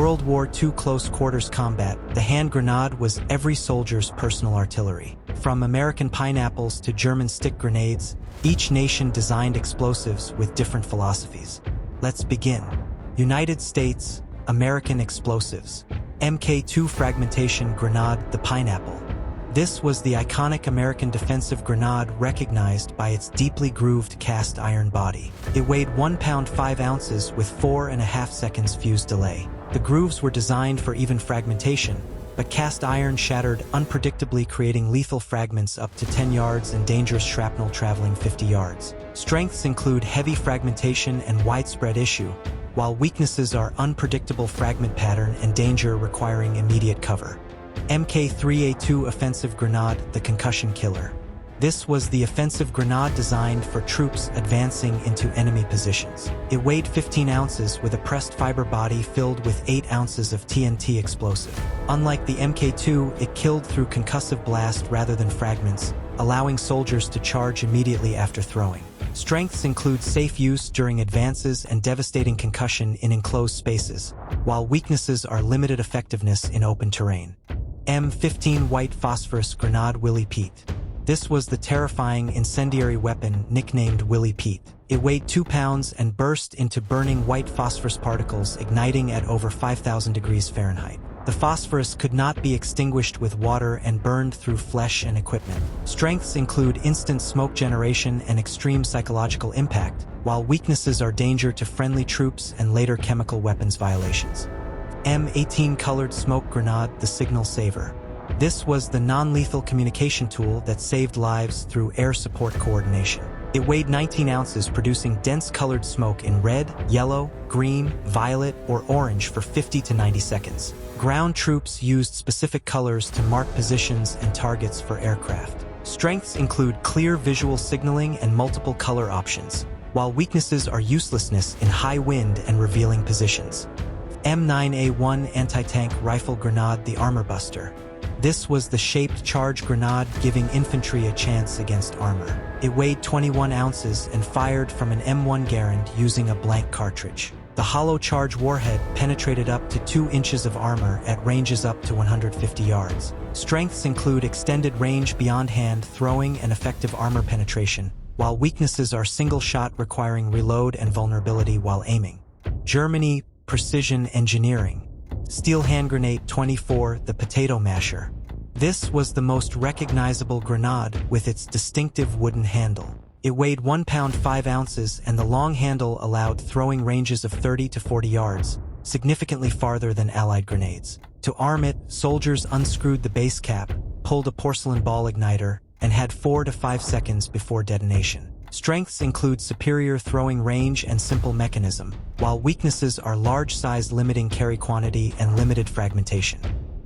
World War II close quarters combat, the hand grenade was every soldier's personal artillery. From American pineapples to German stick grenades, each nation designed explosives with different philosophies. Let's begin. United States, American explosives. MK2 fragmentation grenade, the pineapple. This was the iconic American defensive grenade recognized by its deeply grooved cast iron body. It weighed 1 pound 5 ounces with 4.5 seconds fuse delay. The grooves were designed for even fragmentation, but cast iron shattered unpredictably, creating lethal fragments up to 10 yards and dangerous shrapnel traveling 50 yards. Strengths include heavy fragmentation and widespread issue, while weaknesses are unpredictable fragment pattern and danger requiring immediate cover. MK3A2 offensive grenade, the concussion killer. This was the offensive grenade designed for troops advancing into enemy positions. It weighed 15 ounces with a pressed fiber body filled with 8 ounces of TNT explosive. Unlike the MK2, it killed through concussive blast rather than fragments, allowing soldiers to charge immediately after throwing. Strengths include safe use during advances and devastating concussion in enclosed spaces, while weaknesses are limited effectiveness in open terrain. M15 White Phosphorus Grenade Willie Pete. This was the terrifying incendiary weapon nicknamed Willie Pete. It weighed 2 pounds and burst into burning white phosphorus particles, igniting at over 5,000 degrees Fahrenheit. The phosphorus could not be extinguished with water and burned through flesh and equipment. Strengths include instant smoke generation and extreme psychological impact, while weaknesses are danger to friendly troops and later chemical weapons violations. M18 Colored Smoke Grenade, the Signal Saver. This was the non-lethal communication tool that saved lives through air support coordination. It weighed 19 ounces, producing dense colored smoke in red, yellow, green, violet, or orange for 50 to 90 seconds. Ground troops used specific colors to mark positions and targets for aircraft. Strengths include clear visual signaling and multiple color options, while weaknesses are uselessness in high wind and revealing positions. M9A1 Anti-Tank Rifle Grenade, the Armor Buster. This was the shaped charge grenade giving infantry a chance against armor. It weighed 21 ounces and fired from an M1 Garand using a blank cartridge. The hollow charge warhead penetrated up to 2 inches of armor at ranges up to 150 yards. Strengths include extended range beyond hand throwing and effective armor penetration, while weaknesses are single shot requiring reload and vulnerability while aiming. Germany, Precision Engineering. Steel Hand Grenade 24, the Potato Masher. This was the most recognizable grenade with its distinctive wooden handle. It weighed 1 pound 5 ounces and the long handle allowed throwing ranges of 30 to 40 yards, significantly farther than Allied grenades. To arm it, soldiers unscrewed the base cap, pulled a porcelain ball igniter, and had 4 to 5 seconds before detonation. Strengths include superior throwing range and simple mechanism, while weaknesses are large size limiting carry quantity and limited fragmentation.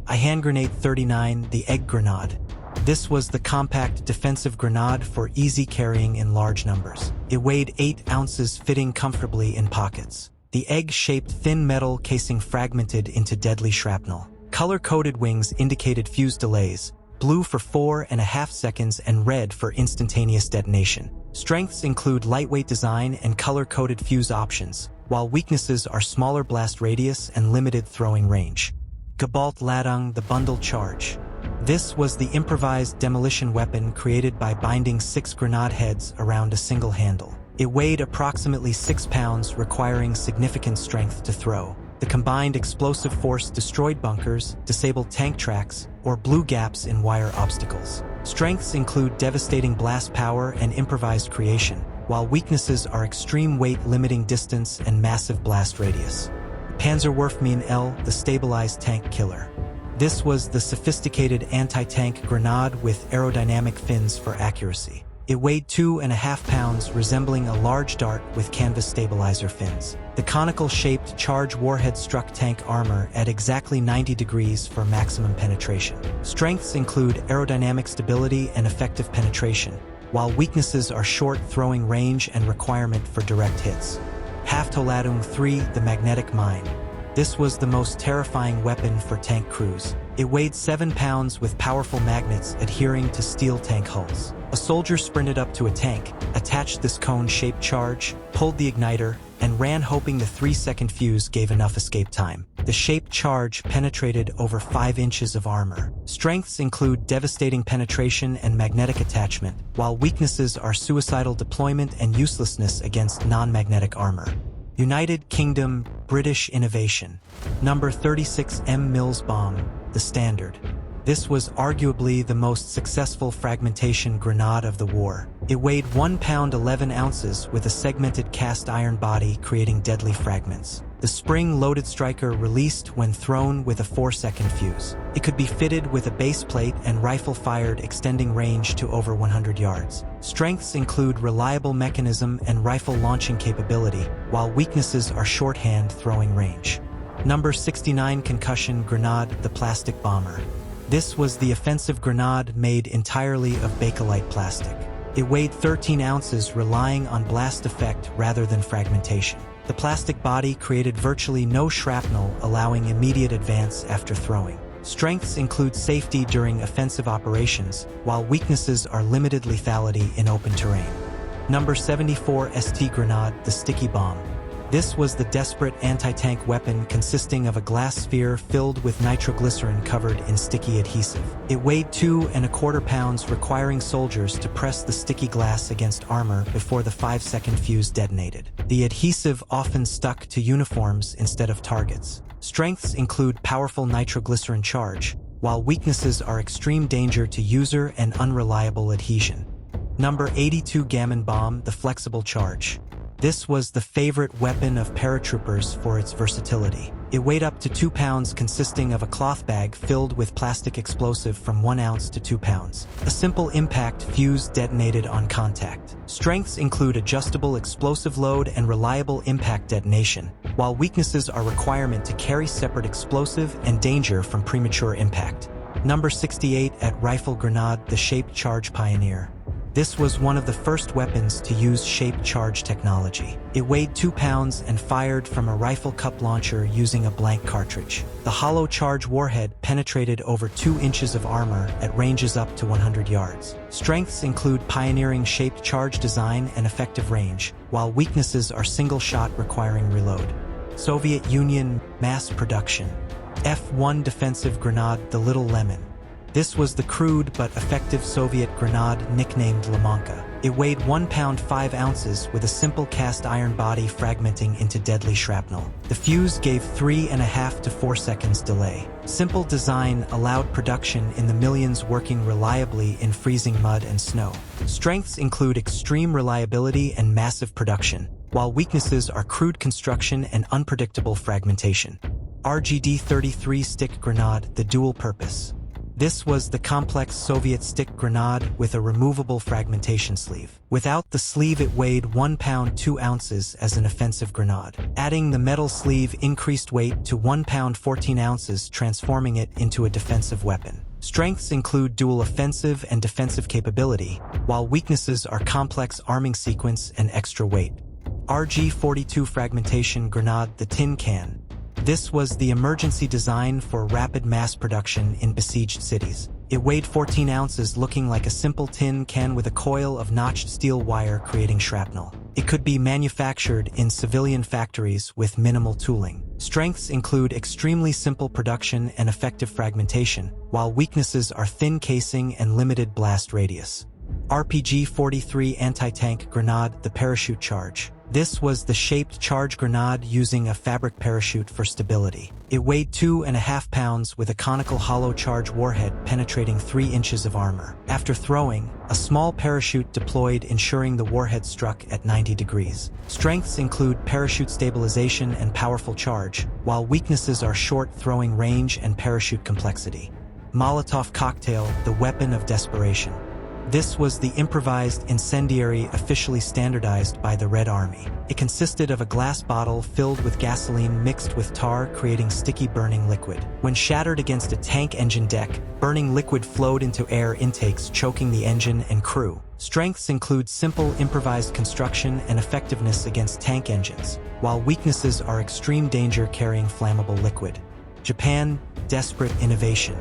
A Hand Grenade 39, the Egg Grenade. This was the compact defensive grenade for easy carrying in large numbers. It weighed 8 ounces, fitting comfortably in pockets. The egg-shaped thin metal casing fragmented into deadly shrapnel. Color-coded wings indicated fuse delays, blue for 4.5 seconds and red for instantaneous detonation. Strengths include lightweight design and color-coded fuse options, while weaknesses are smaller blast radius and limited throwing range. Gebalt Ladung, the Bundle Charge. This was the improvised demolition weapon created by binding 6 grenade heads around a single handle. It weighed approximately 6 pounds, requiring significant strength to throw. The combined explosive force destroyed bunkers, disabled tank tracks, or blew gaps in wire obstacles. Strengths include devastating blast power and improvised creation, while weaknesses are extreme weight limiting distance and massive blast radius. Panzerwerfmine L, the Stabilized Tank Killer. This was the sophisticated anti-tank grenade with aerodynamic fins for accuracy. It weighed 2.5 pounds, resembling a large dart with canvas stabilizer fins. The conical-shaped charge warhead struck tank armor at exactly 90 degrees for maximum penetration. Strengths include aerodynamic stability and effective penetration, while weaknesses are short throwing range and requirement for direct hits. Haftoladung 3, the Magnetic Mine. This was the most terrifying weapon for tank crews. It weighed 7 pounds with powerful magnets adhering to steel tank hulls. A soldier sprinted up to a tank, attached this cone-shaped charge, pulled the igniter, and ran, hoping the 3-second fuse gave enough escape time. the shaped charge penetrated over 5 inches of armor. Strengths include devastating penetration and magnetic attachment, while weaknesses are suicidal deployment and uselessness against non-magnetic armor. United Kingdom British innovation. Number 36 M Mills bomb, the Standard. This was arguably the most successful fragmentation grenade of the war. It weighed 1 pound 11 ounces with a segmented cast iron body creating deadly fragments. The spring-loaded striker released when thrown with a 4-second fuse. It could be fitted with a base plate and rifle-fired extending range to over 100 yards. Strengths include reliable mechanism and rifle launching capability, while weaknesses are shorthand throwing range. Number 69 Concussion Grenade, the Plastic Bomber. This was the offensive grenade made entirely of bakelite plastic. It weighed 13 ounces, relying on blast effect rather than fragmentation. The plastic body created virtually no shrapnel, allowing immediate advance after throwing. Strengths include safety during offensive operations, while weaknesses are limited lethality in open terrain. Number 74 ST Grenade, the Sticky Bomb. This was the desperate anti-tank weapon consisting of a glass sphere filled with nitroglycerin covered in sticky adhesive. It weighed 2¼ pounds, requiring soldiers to press the sticky glass against armor before the 5-second fuse detonated. The adhesive often stuck to uniforms instead of targets. Strengths include powerful nitroglycerin charge, while weaknesses are extreme danger to user and unreliable adhesion. Number 82 Gammon Bomb, the Flexible Charge. This was the favorite weapon of paratroopers for its versatility. It weighed up to 2 pounds, consisting of a cloth bag filled with plastic explosive from 1 ounce to 2 pounds. A simple impact fuse detonated on contact. Strengths include adjustable explosive load and reliable impact detonation, while weaknesses are requirement to carry separate explosive and danger from premature impact. Number 68 at Rifle Grenade, the Shaped Charge Pioneer. This was one of the first weapons to use shaped charge technology. It weighed 2 pounds and fired from a rifle cup launcher using a blank cartridge. The hollow charge warhead penetrated over 2 inches of armor at ranges up to 100 yards. Strengths include pioneering shaped charge design and effective range, while weaknesses are single shot requiring reload. Soviet Union mass production. F-1 Defensive Grenade, the Little Lemon. This was the crude but effective Soviet grenade nicknamed Limonka. It weighed 1 pound 5 ounces with a simple cast iron body fragmenting into deadly shrapnel. The fuse gave 3½ to 4 seconds delay. Simple design allowed production in the millions, working reliably in freezing mud and snow. Strengths include extreme reliability and massive production, while weaknesses are crude construction and unpredictable fragmentation. RGD-33 Stick Grenade, the Dual Purpose. This was the complex Soviet stick grenade with a removable fragmentation sleeve. Without the sleeve, it weighed 1 pound 2 ounces as an offensive grenade. Adding the metal sleeve increased weight to 1 pound 14 ounces, transforming it into a defensive weapon. Strengths include dual offensive and defensive capability, while weaknesses are complex arming sequence and extra weight. RG-42 Fragmentation Grenade, the Tin Can. This was the emergency design for rapid mass production in besieged cities. It weighed 14 ounces, looking like a simple tin can with a coil of notched steel wire creating shrapnel. It could be manufactured in civilian factories with minimal tooling. Strengths include extremely simple production and effective fragmentation, while weaknesses are thin casing and limited blast radius. RPG-43 Anti-Tank Grenade, the Parachute Charge. This was the shaped charge grenade using a fabric parachute for stability. It weighed 2½ pounds with a conical hollow charge warhead penetrating 3 inches of armor. After throwing, a small parachute deployed, ensuring the warhead struck at 90 degrees. Strengths include parachute stabilization and powerful charge, while weaknesses are short throwing range and parachute complexity. Molotov Cocktail, the Weapon of Desperation. This was the improvised incendiary officially standardized by the Red Army. It consisted of a glass bottle filled with gasoline mixed with tar, creating sticky burning liquid. When shattered against a tank engine deck, burning liquid flowed into air intakes, choking the engine and crew. Strengths include simple improvised construction and effectiveness against tank engines, while weaknesses are extreme danger carrying flammable liquid. Japan, desperate innovation.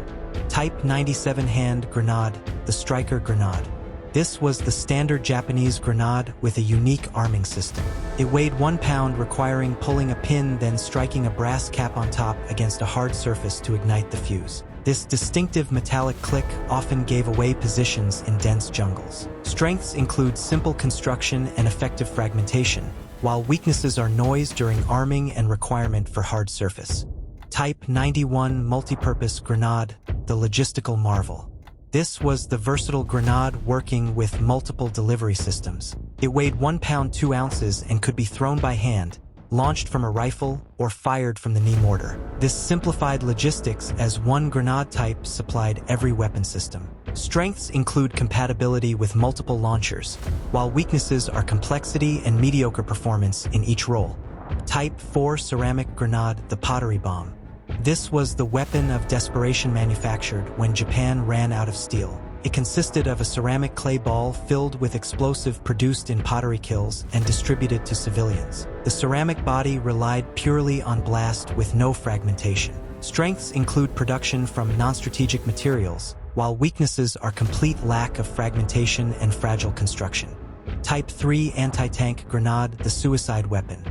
Type 97 Hand Grenade, the Striker Grenade. This was the standard Japanese grenade with a unique arming system. It weighed 1 pound, requiring pulling a pin then striking a brass cap on top against a hard surface to ignite the fuse. This distinctive metallic click often gave away positions in dense jungles. Strengths include simple construction and effective fragmentation, while weaknesses are noise during arming and requirement for hard surface. Type 91 Multipurpose Grenade, the logistical marvel. This was the versatile grenade working with multiple delivery systems. It weighed 1 pound 2 ounces and could be thrown by hand, launched from a rifle, or fired from the knee mortar. This simplified logistics as one grenade type supplied every weapon system. Strengths include compatibility with multiple launchers, while weaknesses are complexity and mediocre performance in each role. Type 4 Ceramic Grenade, the pottery bomb. This was the weapon of desperation manufactured when Japan ran out of steel. It consisted of a ceramic clay ball filled with explosive produced in pottery kilns and distributed to civilians. The ceramic body relied purely on blast with no fragmentation. Strengths include production from non-strategic materials, while weaknesses are complete lack of fragmentation and fragile construction. Type 3 Anti-Tank Grenade, the suicide weapon.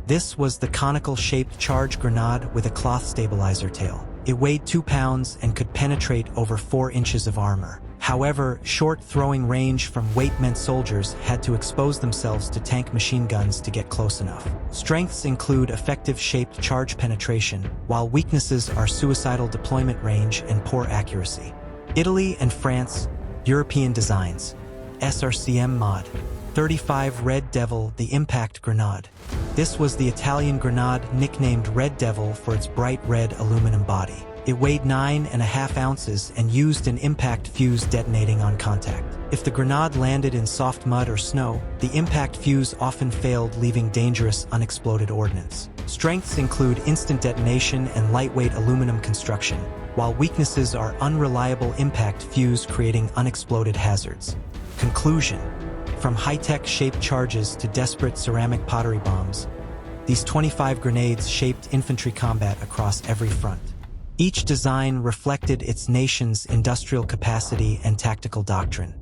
This was the conical-shaped charge grenade with a cloth stabilizer tail. It weighed 2 pounds and could penetrate over 4 inches of armor. However, short throwing range from weight meant soldiers had to expose themselves to tank machine guns to get close enough. Strengths include effective shaped charge penetration, while weaknesses are suicidal deployment range and poor accuracy. Italy and France, European designs. SRCM mod. 35 Red Devil, the impact grenade. This was the Italian grenade nicknamed Red Devil for its bright red aluminum body. It weighed 9.5 ounces and used an impact fuse detonating on contact. If the grenade landed in soft mud or snow, the impact fuse often failed, leaving dangerous unexploded ordnance. Strengths include instant detonation and lightweight aluminum construction, while weaknesses are unreliable impact fuse creating unexploded hazards. Conclusion: from high-tech shaped charges to desperate ceramic pottery bombs, these 25 grenades shaped infantry combat across every front. Each design reflected its nation's industrial capacity and tactical doctrine.